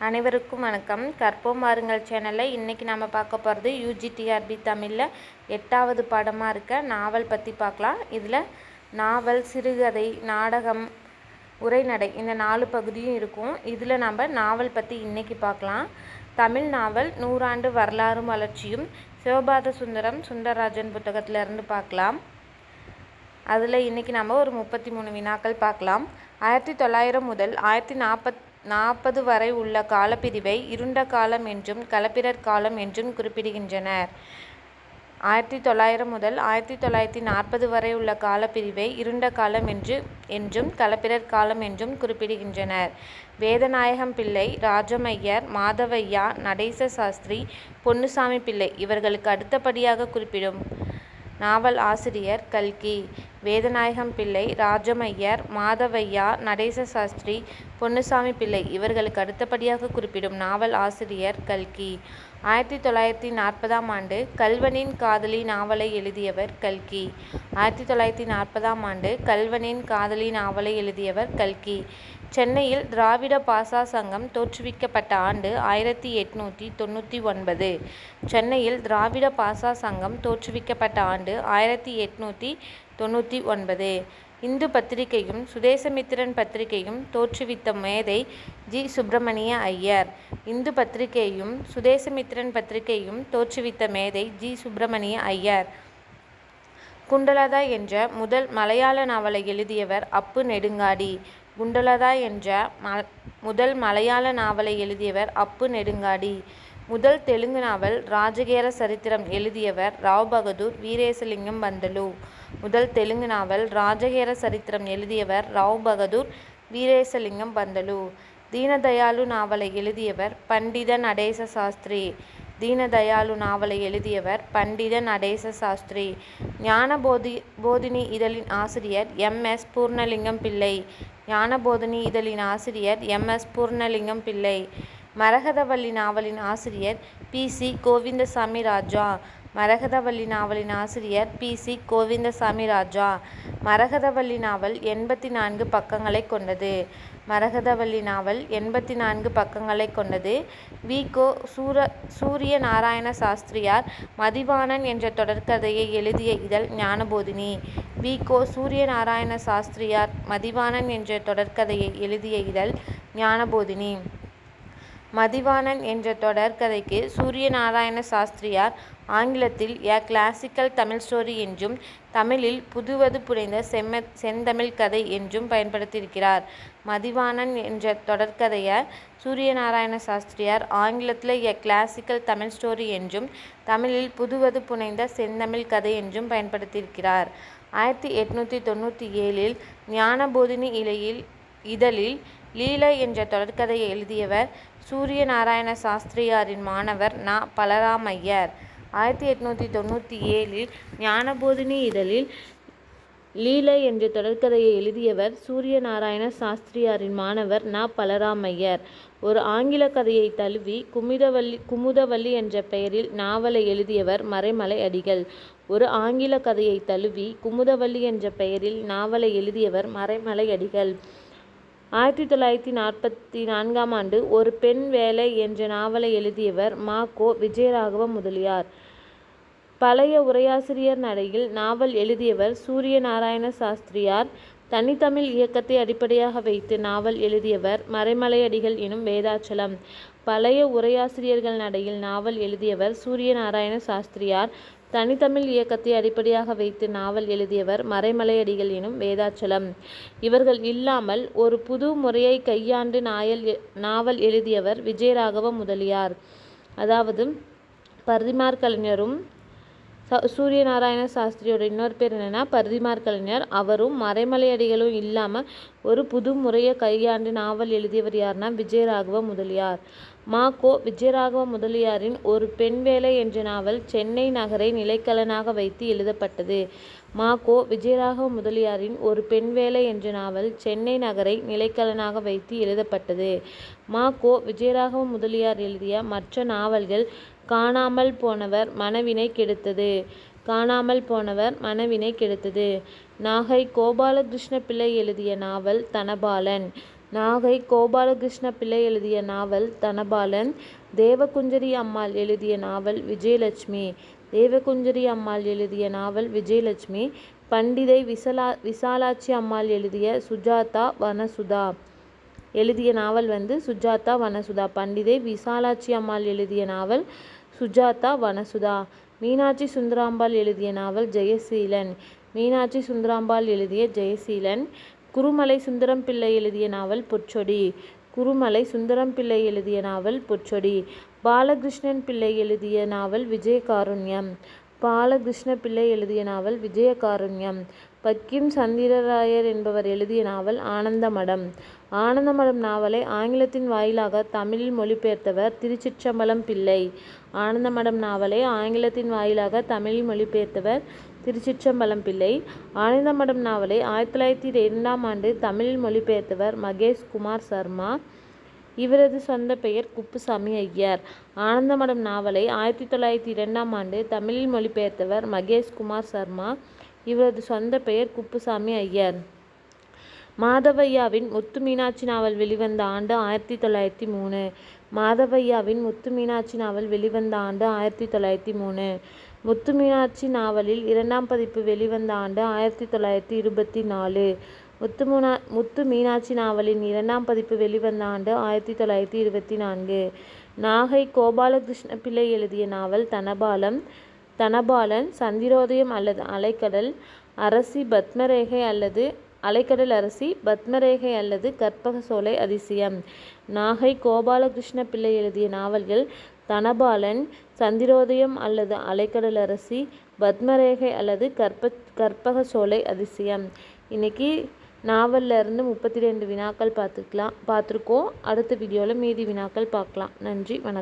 அனைவருக்கும் வணக்கம். கற்போம் வாருங்கள் சேனலில் இன்றைக்கி நம்ம பார்க்க போகிறது UGTRB தமிழில் 8வது பாடமாக இருக்க நாவல் பற்றி பார்க்கலாம். இதில் நாவல், சிறுகதை, நாடகம், உரைநடை இந்த 4 பகுதியும் இருக்கும். இதில் நம்ம நாவல் பற்றி இன்றைக்கி பார்க்கலாம். தமிழ் நாவல் 100 ஆண்டு வரலாறும் வளர்ச்சியும் சிவபாத சுந்தரம் சுந்தரராஜன் புத்தகத்திலிருந்து பார்க்கலாம். அதில் இன்றைக்கி நம்ம ஒரு 33 வினாக்கள் பார்க்கலாம். 1900 முதல் 1940 வரை உள்ள காலப்பிரிவை இருண்ட காலம் என்றும் களப்பிரர் காலம் என்றும் குறிப்பிடுகின்றனர். 1900 முதல் 1940 வரை உள்ள காலப்பிரிவை இருண்ட காலம் என்றும் களப்பிரர் காலம் என்றும் குறிப்பிடுகின்றனர். வேதநாயகம் பிள்ளை, ராஜமையர், மாதவையா, நடேச சாஸ்திரி, பொன்னுசாமி பிள்ளை இவர்களுக்கு அடுத்தபடியாக குறிப்பிடும் நாவல் ஆசிரியர் கல்கி. வேதநாயகம் பிள்ளை, ராஜமையர், மாதவையா, நடேச சாஸ்திரி, பொன்னுசாமி பிள்ளை இவர்களுக்கு அடுத்தபடியாக குறிப்பிடும் நாவல் ஆசிரியர் கல்கி. 1940ஆம் ஆண்டு கள்வனின் காதலி நாவலை எழுதியவர் கல்கி. 1940ஆம் ஆண்டு கள்வனின் காதலி நாவலை எழுதியவர் கல்கி. சென்னையில் திராவிட பாசா சங்கம் தோற்றுவிக்கப்பட்ட ஆண்டு 1899. சென்னையில் திராவிட பாசா சங்கம் தோற்றுவிக்கப்பட்ட ஆண்டு 1899. இந்து பத்திரிகையும் சுதேசமித்திரன் பத்திரிகையும் தோற்றுவித்த மேதை ஜி. சுப்பிரமணிய ஐயர். இந்து பத்திரிகையும் சுதேசமித்திரன் பத்திரிகையும் தோற்றுவித்த மேதை ஜி. சுப்பிரமணிய ஐயர். குண்டலதா என்ற முதல் மலையாள நாவலை எழுதியவர் அப்பு நெடுங்காடி. குண்டலதா என்ற முதல் மலையாள நாவலை எழுதியவர் அப்பு நெடுங்காடி. முதல் தெலுங்கு நாவல் ராஜகேர சரித்திரம் எழுதியவர் ராவ் பகதூர் வீரேசலிங்கம் பந்தலு. முதல் தெலுங்கு நாவல் ராஜகேர சரித்திரம் எழுதியவர் ராவ் பகதூர் வீரேசலிங்கம் பந்தலு. தீனதயாளு நாவலை எழுதியவர் பண்டித நடேச சாஸ்திரி. தீனதயாளு நாவலை எழுதியவர் பண்டித நடேச சாஸ்திரி. ஞானபோதினி இதழின் ஆசிரியர் MS பூர்ணலிங்கம் பிள்ளை. ஞானபோதினி இதழின் ஆசிரியர் MS பூர்ணலிங்கம் பிள்ளை. மரகதவள்ளி நாவலின் ஆசிரியர் PC கோவிந்தசாமி ராஜா. மரகதவள்ளி நாவலின் ஆசிரியர் PC கோவிந்தசாமி ராஜா. மரகதவள்ளி நாவல் 84 பக்கங்களை கொண்டது. மரகதவள்ளி நாவல் 84 பக்கங்களை கொண்டது. வி.கோ. சூரிய நாராயண சாஸ்திரியார் மதிவாணன் என்ற தொடர்கதையை எழுதிய இதழ் ஞானபோதினி. வி.கோ. சூரிய நாராயண சாஸ்திரியார் மதிவாணன் என்ற தொடர்கதையை எழுதிய இதழ் ஞானபோதினி. மதிவாணன் என்ற தொடர்கதைக்கு சூரிய நாராயண சாஸ்திரியார் ஆங்கிலத்தில் எ கிளாசிக்கல் தமிழ் ஸ்டோரி என்றும் தமிழில் புதுவது புனைந்த செந்தமிழ் கதை என்றும் பயன்படுத்தியிருக்கிறார். மதிவாணன் என்ற தொடர்கதையை சூரிய நாராயண சாஸ்திரியார் ஆங்கிலத்தில் எ கிளாசிக்கல் தமிழ் ஸ்டோரி என்றும் தமிழில் புதுவது புனைந்த செந்தமிழ் கதை என்றும் பயன்படுத்தியிருக்கிறார். 1897 ஞானபோதினி இதழில் லீலை என்ற தொடர்கதையை எழுதியவர் சூரிய நாராயண சாஸ்திரியாரின் மாணவர் ந. பலராமையர். 1897 ஞானபோதினி இதழில் லீலை என்ற தொடர்கதையை எழுதியவர் சூரிய நாராயண சாஸ்திரியாரின் மாணவர் ந. பலராமையர். ஒரு ஆங்கில கதையை தழுவி குமுதவள்ளி என்ற பெயரில் நாவலை எழுதியவர் மறைமலை அடிகள். ஒரு ஆங்கில கதையை தழுவி குமுதவள்ளி என்ற பெயரில் நாவலை எழுதியவர் மறைமலை அடிகள். 1944ஆம் ஆண்டு ஒரு பெண் வேலை என்ற நாவலை எழுதியவர் மா. கோ. விஜயராகவ முதலியார். பழைய உரையாசிரியர் நடையில் நாவல் எழுதியவர் சூரிய நாராயண சாஸ்திரியார். தனித்தமிழ் இயக்கத்தை அடிப்படையாக வைத்து நாவல் எழுதியவர் மறைமலையடிகள் எனும் வேதாச்சலம். பழைய உரையாசிரியர்கள் நடையில் நாவல் எழுதியவர் சூரிய நாராயண சாஸ்திரியார். தனித்தமிழ் இயக்கத்தை அடிப்படையாக வைத்து நாவல் எழுதியவர் மறைமலையடிகள் எனும் வேதாச்சலம். இவர்கள் இல்லாமல் ஒரு புது முறையை கையாண்டு நாவல் எழுதியவர் விஜயராகவ முதலியார். அதாவது பரிதிமாற் கலைஞரும் சூரிய நாராயண சாஸ்திரியோட இன்னொரு பேர் என்னென்னா பரிதிமாற் கலைஞர். அவரும் மறைமலையடிகளும் இல்லாமல் ஒரு புது முறையை கையாண்டு நாவல் எழுதியவர் யாருன்னா விஜயராகவ முதலியார். மா. கோ. விஜயராகவ முதலியாரின் ஒரு பெண் வேலை என்ற நாவல் சென்னை நகரை நிலைக்களனாக வைத்து எழுதப்பட்டது. மா. கோ. விஜயராகவ முதலியாரின் ஒரு பெண் வேலை என்ற நாவல் சென்னை நகரை நிலைக்களனாக வைத்து எழுதப்பட்டது. மா. கோ. விஜயராகவ முதலியார் எழுதிய மற்ற நாவல்கள் காணாமல் போனவர், மனவினை கெடுத்தது. காணாமல் போனவர், மனவினை கெடுத்தது. நாகை கோபாலகிருஷ்ண பிள்ளை எழுதிய நாவல் தனபாலன். நாகை கோபாலகிருஷ்ண பிள்ளை எழுதிய நாவல் தனபாலன். தேவகுஞ்சரி அம்மாள் எழுதிய நாவல் விஜயலட்சுமி. தேவகுஞ்சரி அம்மாள் எழுதிய நாவல் விஜயலட்சுமி. பண்டிதை விசாலாட்சி அம்மாள் எழுதிய சுஜாதா வனசுதா எழுதிய நாவல் சுஜாதா வனசுதா. பண்டிதை விசாலாட்சி அம்மாள் எழுதிய நாவல் சுஜாதா வனசுதா. மீனாட்சி சுந்தராம்பாள் எழுதிய நாவல் ஜெயசீலன். மீனாட்சி சுந்தராம்பாள் எழுதிய ஜெயசீலன். குருமலை சுந்தரம் பிள்ளை எழுதிய நாவல் பொற்சொடி. குருமலை சுந்தரம் பிள்ளை எழுதிய நாவல் பொற்சொடி. பாலகிருஷ்ணன் பிள்ளை எழுதிய நாவல் விஜயகாருண்யம். பாலகிருஷ்ண பிள்ளை எழுதிய நாவல் விஜயகாருண்யம். பக்கிம் சந்திரராயர் என்பவர் எழுதிய நாவல் ஆனந்தமடம். ஆனந்தமடம் நாவலை ஆங்கிலத்தின் வாயிலாக தமிழில் மொழிபெயர்த்தவர் திருச்சிற்றம்பலம் பிள்ளை. ஆனந்தமடம் நாவலை ஆங்கிலத்தின் வாயிலாக தமிழில் மொழிபெயர்த்தவர் திருச்சிற்றம்பலம் பிள்ளை. ஆனந்தமடம் நாவலை 1902 தமிழில் மொழிபெயர்த்தவர் மகேஷ் குமார் சர்மா. இவரது சொந்த பெயர் குப்புசாமி ஐயர். ஆனந்தமடம் நாவலை 1902 தமிழில் மொழிபெயர்த்தவர் மகேஷ் குமார் சர்மா. இவரது சொந்த பெயர் குப்புசாமி ஐயர். மாதவையாவின் முத்து மீனாட்சி நாவல் வெளிவந்த ஆண்டு 1903. மாதவையாவின் முத்து மீனாட்சி நாவல் வெளிவந்த ஆண்டு 1903. முத்து மீனாட்சி நாவலில் 2ஆம் பதிப்பு வெளிவந்த ஆண்டு 1924. முத்து மீனாட்சி நாவலின் 2ஆம் பதிப்பு வெளிவந்த ஆண்டு 1924. நாகை கோபாலகிருஷ்ண பிள்ளை எழுதிய நாவல் தனபாலன். சந்திரோதயம் அல்லது அலைக்கடல் அரசி பத்மரேகை அல்லது அலைக்கடல் அரசி பத்மரேகை அல்லது கற்பகசோலை அதிசயம். நாகை கோபாலகிருஷ்ண பிள்ளை எழுதிய நாவல்கள் தனபாலன், சந்திரோதயம் அல்லது அலைக்கடல் அரசி, பத்மரேகை அல்லது கற்பகசோலை அதிசயம். இன்னைக்கு நாவல்ல இருந்து 32 வினாக்கள் பார்த்துருக்கோம். அடுத்த வீடியோவில் மீதி வினாக்கள் பார்க்கலாம். நன்றி, வணக்கம்.